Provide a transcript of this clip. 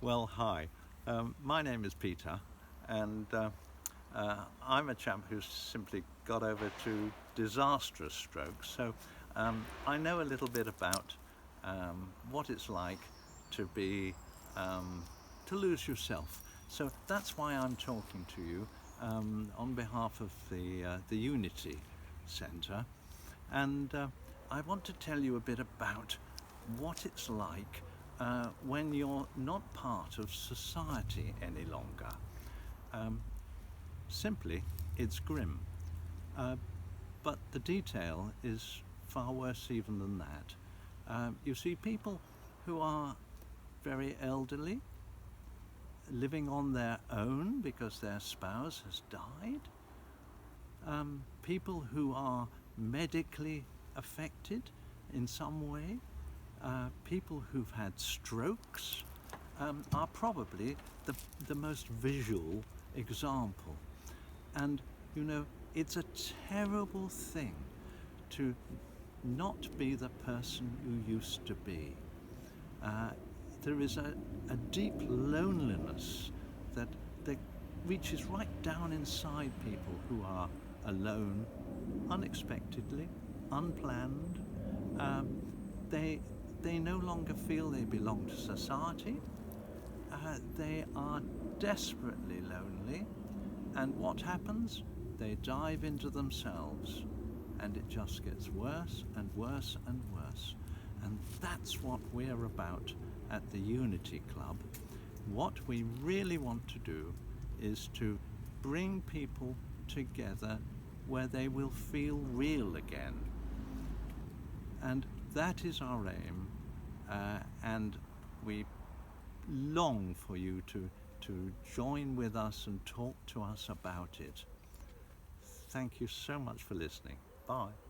Well, hi. My name is Peter, and I'm a chap who's simply got over two disastrous strokes. So I know a little bit about what it's like to be to lose yourself. So that's why I'm talking to you on behalf of the Unity Centre, and I want to tell you a bit about what it's like when you're not part of society any longer. Simply, it's grim. Uh, but the detail is far worse even than that. You see people who are very elderly, living on their own because their spouse has died. People who are medically affected in some way. People who've had strokes are probably the most visual example. And you know, it's a terrible thing to not be the person you used to be. There is a deep loneliness that reaches right down inside people who are alone, unexpectedly, unplanned. Um, they no longer feel they belong to society. They are desperately lonely, and what happens? They dive into themselves, and it just gets worse and worse and worse. And that's what we're about at the Unity Club. What we really want to do is to bring people together where they will feel real again. And that is our aim, and we long for you to join with us and talk to us about it. Thank you so much for listening. Bye.